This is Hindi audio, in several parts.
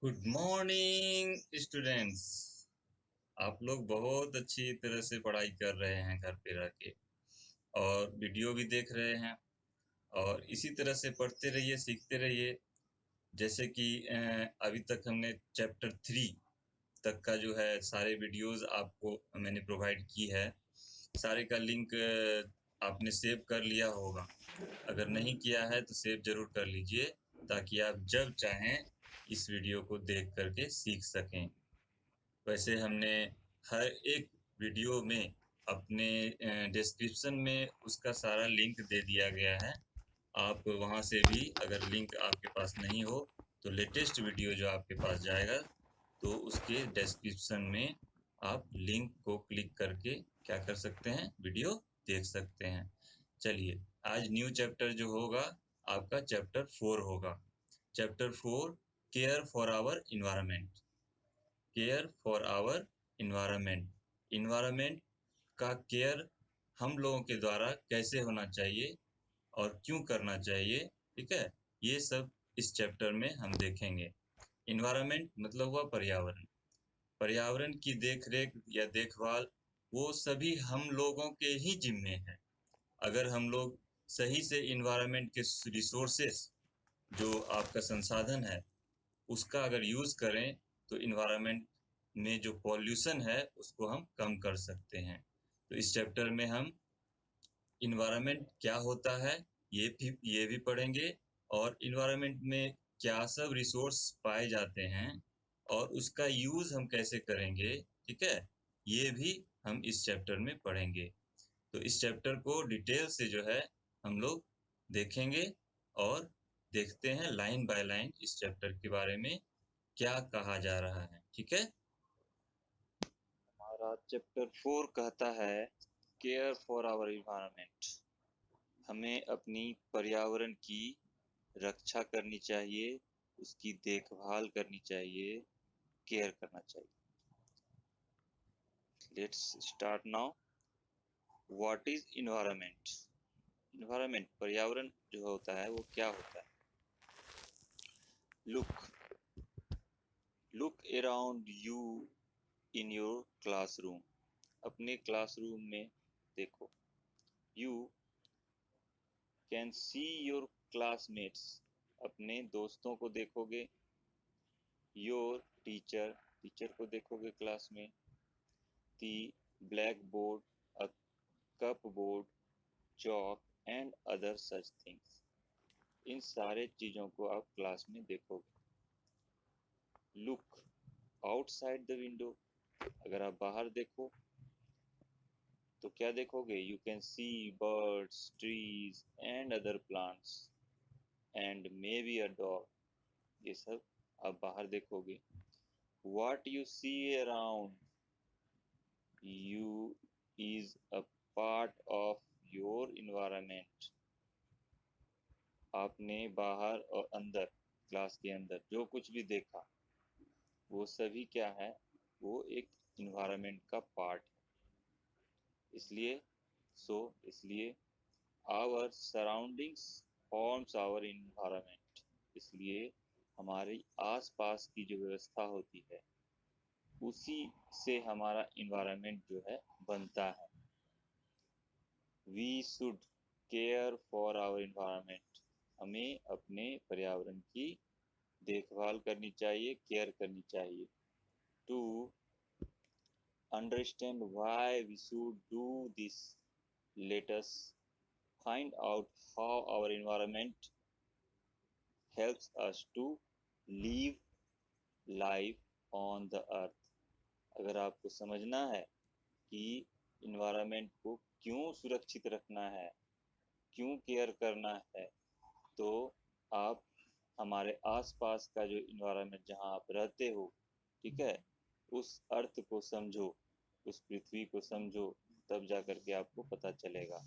Good morning students. आप लोग बहुत अच्छी तरह से पढ़ाई कर रहे हैं घर पे रह के, और वीडियो भी देख रहे हैं। और इसी तरह से पढ़ते रहिए, सीखते रहिए। जैसे कि अभी तक हमने चैप्टर 3 तक का जो है सारे वीडियोस आपको मैंने प्रोवाइड की है। सारे का लिंक आपने सेव कर लिया होगा। अगर नहीं किया है तो सेव जरूर कर लीजिए, ताकि आप जब चाहें इस वीडियो को देख करके सीख सकें। वैसे हमने हर एक वीडियो में अपने डिस्क्रिप्शन में उसका सारा लिंक दे दिया गया है। आप वहां से भी, अगर लिंक आपके पास नहीं हो, तो लेटेस्ट वीडियो जो आपके पास जाएगा, तो उसके डिस्क्रिप्शन में आप लिंक को क्लिक करके क्या कर सकते हैं, वीडियो देख सकते हैं। चलिए, आज न्यू चैप्टर जो होगा आपका चैप्टर 4 होगा। Chapter 4, care for our environment. Care for our environment. Environment का केयर हम लोगों के द्वारा कैसे होना चाहिए और क्यों करना चाहिए, ठीक है, ये सब इस चैप्टर में हम देखेंगे। इन्वायरमेंट मतलब हुआ पर्यावरण। पर्यावरण की देख रेख या देखभाल वो सभी हम लोगों के ही जिम्मे है। अगर हम लोग सही से इन्वायरमेंट के रिसोर्सेस, जो आपका संसाधन है, उसका अगर यूज करें, तो इन्वायरमेंट में जो पॉल्यूशन है उसको हम कम कर सकते हैं। तो इस चैप्टर में हम इन्वायरमेंट क्या होता है ये भी पढ़ेंगे, और इन्वायरमेंट में क्या सब रिसोर्स पाए जाते हैं और उसका यूज हम कैसे करेंगे, ठीक है, ये भी हम इस चैप्टर में पढ़ेंगे। तो इस चैप्टर को डिटेल से जो है हम लोग देखेंगे, और देखते हैं लाइन बाय लाइन इस चैप्टर के बारे में क्या कहा जा रहा है, ठीक है। हमारा चैप्टर 4 कहता है केयर फॉर आवर इन्वायरमेंट। हमें अपनी पर्यावरण की रक्षा करनी चाहिए, उसकी देखभाल करनी चाहिए, केयर करना चाहिए। Let's start now. What is environment? Environment, पर्यावरण जो होता है वो क्या होता है? Look look around you in your classroom. अपने क्लासरूम में देखो। You can see your classmates. अपने दोस्तों को देखोगे। योर टीचर, टीचर को देखोगे क्लास में। The blackboard, a cupboard, chalk and other such things. इन सारे चीजों को आप क्लास में देखोगे। Look outside the window. अगर आप बाहर देखो तो क्या देखोगे? You can see birds, trees and other plants and maybe a dog. ये सब आप बाहर देखोगे। What you see around you is a part of your environment। आपने बाहर और अंदर, क्लास के अंदर जो कुछ भी देखा, वो सभी क्या है? वो एक इन्वायरमेंट का पार्ट है। इसलिए our surroundings forms our environment. इसलिए हमारी आसपास की जो व्यवस्था होती है, उसी से हमारा इन्वायरमेंट जो है बनता है। We should care for our environment. हमें अपने पर्यावरण की देखभाल करनी चाहिए, केयर करनी चाहिए। To understand why we should do this, let us find out how our environment helps us to live life on the earth. अगर आपको समझना है कि इन्वायरमेंट को क्यों सुरक्षित रखना है, क्यों केयर करना है, तो आप हमारे आसपास का जो इन्वायरमेंट जहाँ आप रहते हो, ठीक है, उस अर्थ को समझो, उस पृथ्वी को समझो। तब जा करके आपको पता चलेगा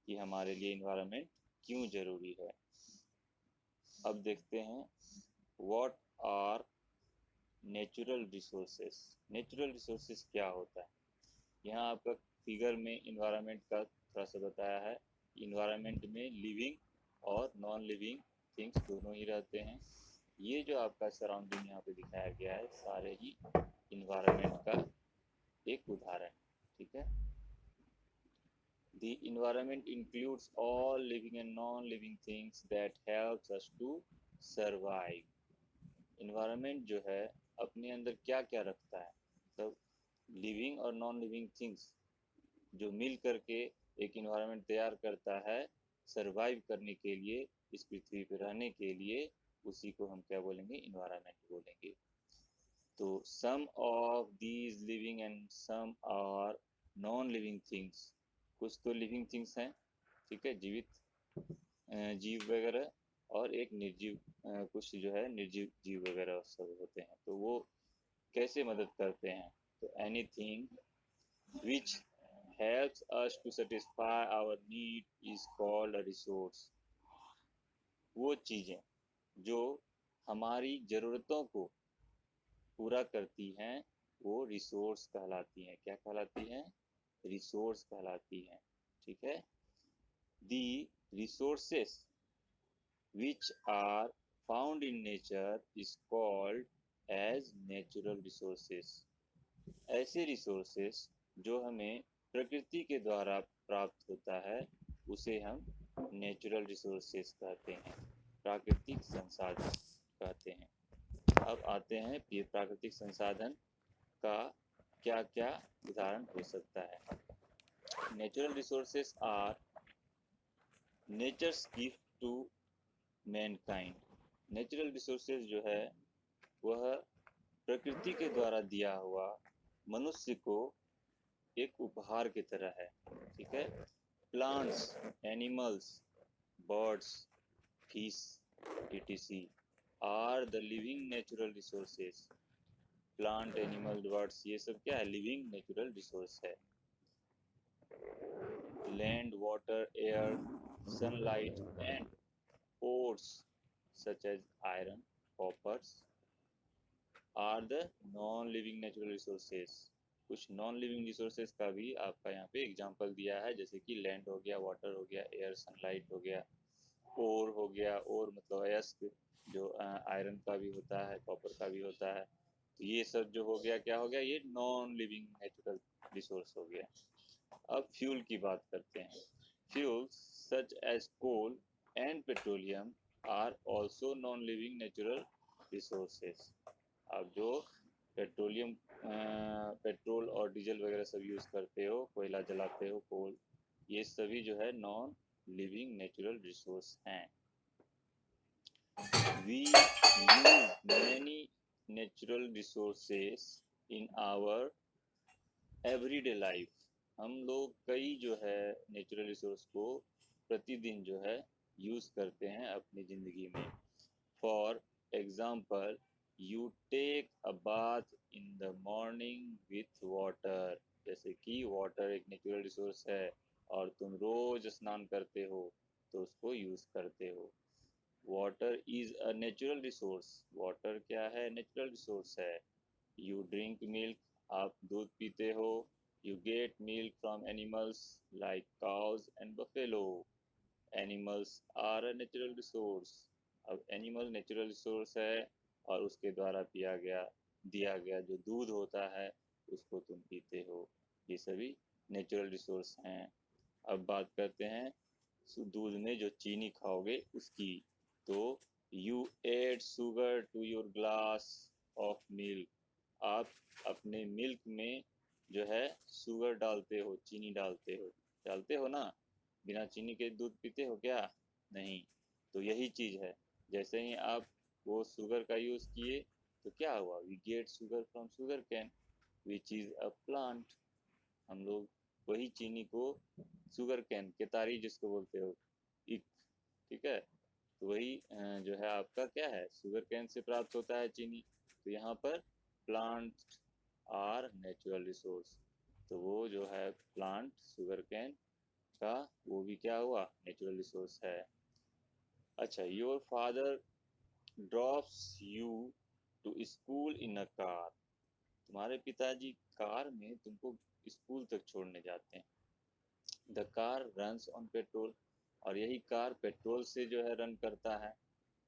कि हमारे लिए इन्वायरमेंट क्यों जरूरी है। अब देखते हैं what are natural resources. Natural resources क्या होता है? यहाँ आपका फिगर में इन्वायरमेंट का थोड़ा सा बताया है। इन्वायरमेंट में लिविंग और नॉन लिविंग थिंग्स दोनों ही रहते हैं। ये जो आपका सराउंडिंग यहाँ पे दिखाया गया है सारे ही इन्वायरमेंट का एक उदाहरण, ठीक है। The environment includes all living and non-living things that helps us to survive. Environment जो है अपने अंदर क्या क्या रखता है, मतलब लिविंग और नॉन लिविंग थिंग्स जो मिल करके एक इन्वायरमेंट तैयार करता है सरवाइव करने के लिए, इस पृथ्वी पर रहने के लिए, उसी को हम क्या बोलेंगे, इन्वायरमेंट बोलेंगे। तो some of these living and some are non living things, कुछ तो लिविंग थिंग्स हैं, ठीक है, जीवित जीव वगैरह, और एक निर्जीव कुछ जो है निर्जीव जीव वगैरह सब होते हैं। तो वो कैसे मदद करते हैं, तो anything which helps us to satisfy our need is called a resource। वो चीजें जो हमारी जरूरतों को पूरा करती हैं वो रिसोर्स कहलाती हैं। क्या कहलाती हैं, रिसोर्स कहलाती हैं, ठीक है। The resources which are found in nature is called as natural resources। ऐसे रिसोर्सेस जो हमें प्रकृति के द्वारा प्राप्त होता है उसे हम नेचुरल रिसोर्सेस कहते हैं, प्राकृतिक संसाधन कहते हैं। अब आते हैं ये प्राकृतिक संसाधन का क्या क्या उदाहरण हो सकता है। Natural resources are nature's gift to mankind. Natural resources जो है वह प्रकृति के द्वारा दिया हुआ मनुष्य को एक उपहार की तरह है, ठीक है। Plants, animals, birds, fish etc are the living natural resources. Plant, animal, birds ये सब क्या है, लिविंग नेचुरल रिसोर्स है। Land, water, air, sunlight and ores such as iron, coppers are the non-living natural resources। कुछ नॉन लिविंग रिसोर्सेज का भी आपका यहाँ पे एग्जांपल दिया है, जैसे कि लैंड हो गया, वाटर हो गया, एयर सनलाइट हो गया, ओर हो गया, ओर मतलब अयस्क जो आयरन का भी होता है, कॉपर का भी होता है। तो ये सब जो हो गया क्या हो गया, ये नॉन लिविंग नेचुरल रिसोर्स हो गया। अब फ्यूल की बात करते हैं। Fuels such as coal and petroleum are also non living natural resources. अब जो पेट्रोलियम पेट्रोल और डीजल वगैरह सब यूज करते हो, कोयला जलाते हो, कोल, ये सभी जो है नॉन लिविंग नेचुरल रिसोर्स हैं। We use many natural resources in our everyday life। हम लोग कई जो है नेचुरल रिसोर्स को प्रतिदिन जो है यूज करते हैं अपनी जिंदगी में। For example, you take a bath in the morning with water. जैसे कि वाटर एक नेचुरल रिसोर्स है और तुम रोज स्नान करते हो तो उसको यूज करते हो। Water is a natural resource. Water क्या है, नेचुरल रिसोर्स है। यू ड्रिंक मिल्क, आप दूध पीते हो। You get milk from animals like cows and buffalo. Animals are a natural resource. अब एनिमल नेचुरल रिसोर्स है और उसके द्वारा दिया गया जो दूध होता है उसको तुम पीते हो। ये सभी नेचुरल रिसोर्स हैं। अब बात करते हैं दूध में जो चीनी खाओगे उसकी। तो you add sugar to your glass of milk. आप अपने मिल्क में जो है शुगर डालते हो, चीनी डालते हो ना। बिना चीनी के दूध पीते हो क्या, नहीं। तो यही चीज है, जैसे ही आप वो शुगर का यूज किए तो क्या हुआ, we get sugar from sugar cane which is a plant. हम लोग वही चीनी को शुगर कैन, केतारी जिसको बोलते हो, इक, ठीक है, तो वही जो है आपका क्या है, शुगर कैन से प्राप्त होता है चीनी। तो यहाँ पर प्लांट आर नेचुरल रिसोर्स। तो वो जो है प्लांट शुगर कैन का वो भी क्या हुआ, नेचुरल रिसोर्स है। अच्छा, your father drops you to school in a car. तुम्हारे पिताजी कार में तुमको स्कूल तक छोड़ने जाते हैं। The car runs on petrol. और यही कार पेट्रोल से जो है रन करता है।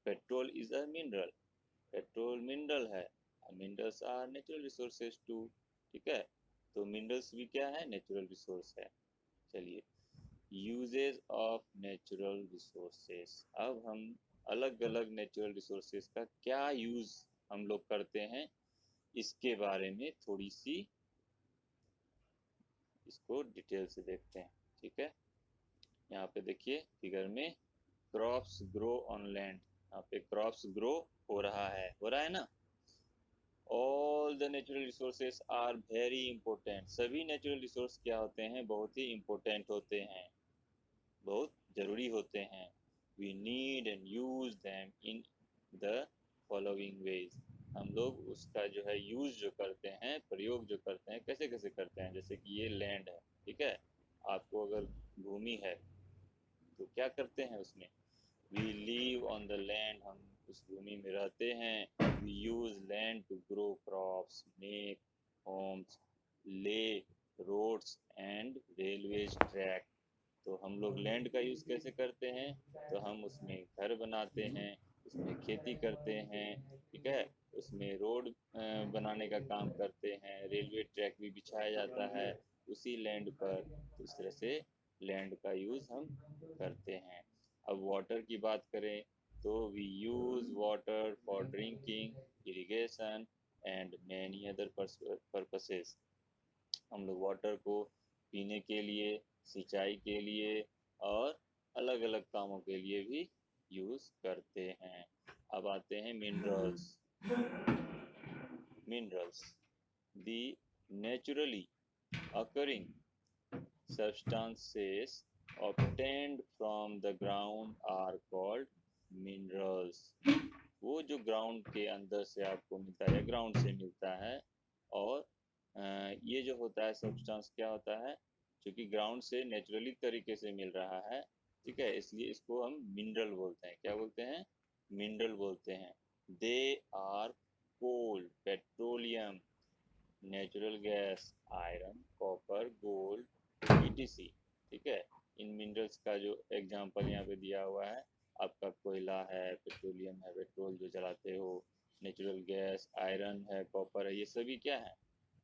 Petrol is a mineral. Petrol mineral है, minerals are natural resources too. ठीक है, तो मिनरल्स भी क्या है, नेचुरल रिसोर्स है। चलिए, यूजेज ऑफ नेचुरल रिसोर्सेज। अब हम अलग अलग नेचुरल रिसोर्सेज का क्या यूज हम लोग करते हैं, इसके बारे में थोड़ी सी इसको डिटेल से देखते हैं। ठीक है, यहाँ पे देखिए फिगर में, क्रॉप्स ग्रो ऑन लैंड, यहाँ पे क्रॉप्स ग्रो हो रहा है ना। All the natural resources are very important, सभी नेचुरल रिसोर्स क्या होते हैं, बहुत ही इंपॉर्टेंट होते हैं, बहुत जरूरी होते हैं। We need and use them in the following ways, हम लोग उसका जो है यूज जो करते हैं, प्रयोग जो करते हैं, कैसे कैसे करते हैं। जैसे कि ये लैंड है, ठीक है, आपको अगर भूमि है तो क्या करते हैं उसमें, we live on the land, हम उस भूमि में रहते हैं। We use land to grow crops, make homes, lay roads and railways track. तो हम लोग लैंड का यूज़ कैसे करते हैं, तो हम उसमें घर बनाते हैं, उसमें खेती करते हैं। ठीक है, उसमें रोड बनाने का काम करते हैं, रेलवे ट्रैक भी बिछाया जाता है उसी लैंड पर। तो इस तरह से लैंड का यूज़ हम करते हैं। अब वाटर की बात करें तो we use water for drinking, irrigation and many other purposes. हम लोग वाटर को पीने के लिए, सिंचाई के लिए और अलग अलग कामों के लिए भी यूज़ करते हैं। अब आते हैं minerals. Minerals, the naturally occurring substances obtained from the ground are called minerals। वो जो ग्राउंड के अंदर से आपको मिलता है या ग्राउंड से मिलता है, और ये जो होता है सब्सटेंस क्या होता है, क्योंकि ग्राउंड से नेचुरली तरीके से मिल रहा है, ठीक है, इसलिए इसको हम मिनरल बोलते हैं। क्या बोलते हैं, मिनरल बोलते हैं। They are coal, petroleum, natural gas, iron, copper, gold, etc. ठीक है, इन मिनरल्स का जो एग्जांपल यहाँ पे दिया हुआ है, आपका कोयला है, पेट्रोलियम है, पेट्रोल जो जलाते हो, नेचुरल गैस, आयरन है, कॉपर है, ये सभी क्या है,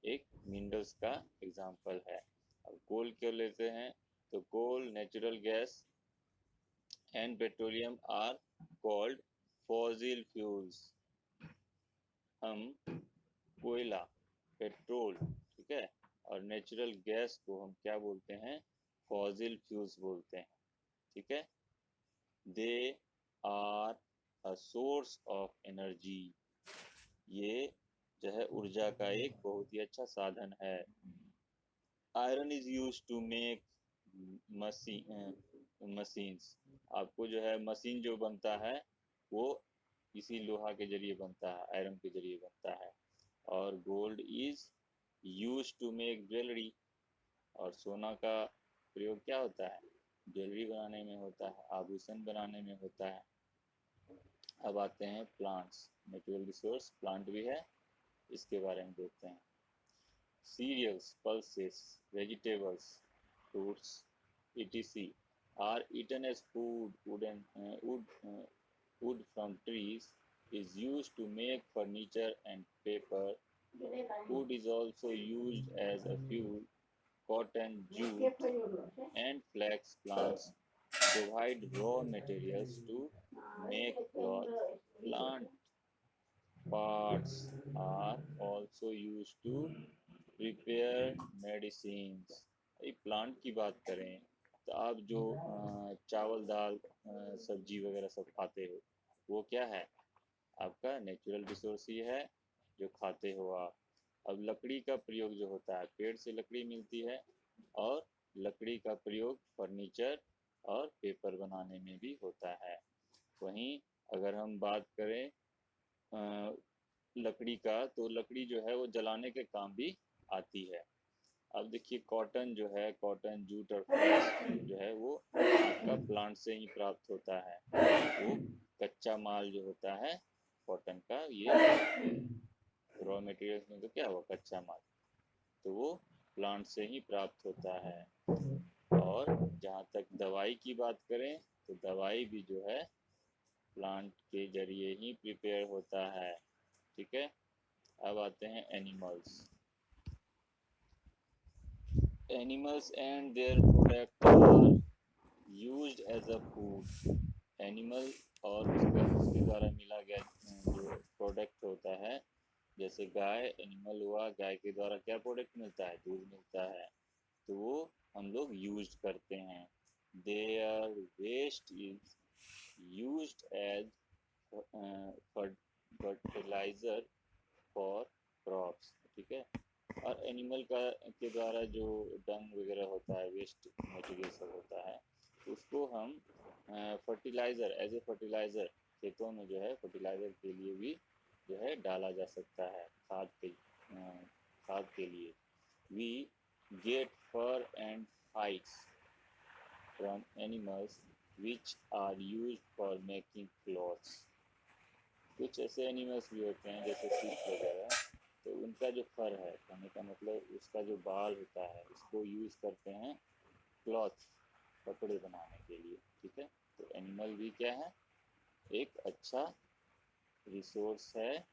एक मिनरल्स का एग्जांपल है। अब कोल क्यों लेते हैं, तो coal, natural gas and petroleum are called fossil fuels. हम कोयला, पेट्रोल, ठीक है, और नेचुरल गैस को हम क्या बोलते हैं, फॉसिल फ्यूल्स बोलते हैं। ठीक है, they are a source of energy, ये जो है ऊर्जा का एक बहुत ही अच्छा साधन है। Iron is use to make machines, आपको जो है मशीन जो बनता है वो इसी लोहा के जरिए बनता है, आयरन के जरिए बनता है। और gold is use to make jewellery, और सोना का प्रयोग क्या होता है, ज्वेलरी बनाने में होता है, आभूषण बनाने में होता है। अब आते हैं प्लांट्स, नेचुरल रिसोर्स प्लांट भी है, इसके बारे में देखते हैं। Cereals, pulses, vegetables, fruits, etc. are eaten as food. Wood from trees is used to make furniture and paper. Wood is also used as a fuel. Cotton, jute, and flax plants provide raw materials to make cloth. Plant parts are also used to prepare medicines. Plant की बात करें तो आप जो चावल दाल सब्जी वगैरह सब खाते हो, वो क्या है, आपका नेचुरल रिसोर्स ही है जो खाते हो आप। अब लकड़ी का प्रयोग जो होता है, पेड़ से लकड़ी मिलती है, और लकड़ी का प्रयोग फर्नीचर और पेपर बनाने में भी होता है। वहीं अगर हम बात करें लकड़ी का, तो लकड़ी जो है वो जलाने के काम भी आती है। अब देखिए कॉटन जो है, कॉटन, जूट और फ्लेक्स जो है वो आपका प्लांट से ही प्राप्त होता है। वो कच्चा माल जो होता है कॉटन का, ये रॉ मटेरियल्स में तो क्या हुआ, कच्चा माल, तो वो प्लांट से ही प्राप्त होता है। और जहाँ तक दवाई की बात करें तो दवाई भी जो है प्लांट के जरिए ही प्रिपेयर होता है। ठीक है, अब आते हैं animals. Animals and their product are used as a food. Animal और उसके द्वारा मिला गया जो प्रोडक्ट होता है, जैसे गाय एनिमल हुआ, गाय के द्वारा क्या प्रोडक्ट मिलता है, दूध मिलता है, तो वो हम लोग यूज करते हैं। Their waste is used as fertiliser for crops. ठीक है, और एनिमल का के द्वारा जो डंग वगैरह होता है, वेस्ट मटेरियल सब होता है, उसको हम फर्टिलाइज़र एज ए फर्टिलाइज़र खेतों में जो है फर्टिलाइज़र के लिए भी जो है डाला जा सकता है, खाद के लिए। We get fur and hides from animals which are used for making clothes. कुछ ऐसे एनिमल्स भी होते हैं जैसे शीप वगैरह, तो उनका जो फर है, कहने का मतलब उसका जो बाल होता है, उसको यूज़ करते हैं क्लॉथ, कपड़े बनाने के लिए। ठीक है, तो एनिमल भी क्या है, एक अच्छा रिसोर्स है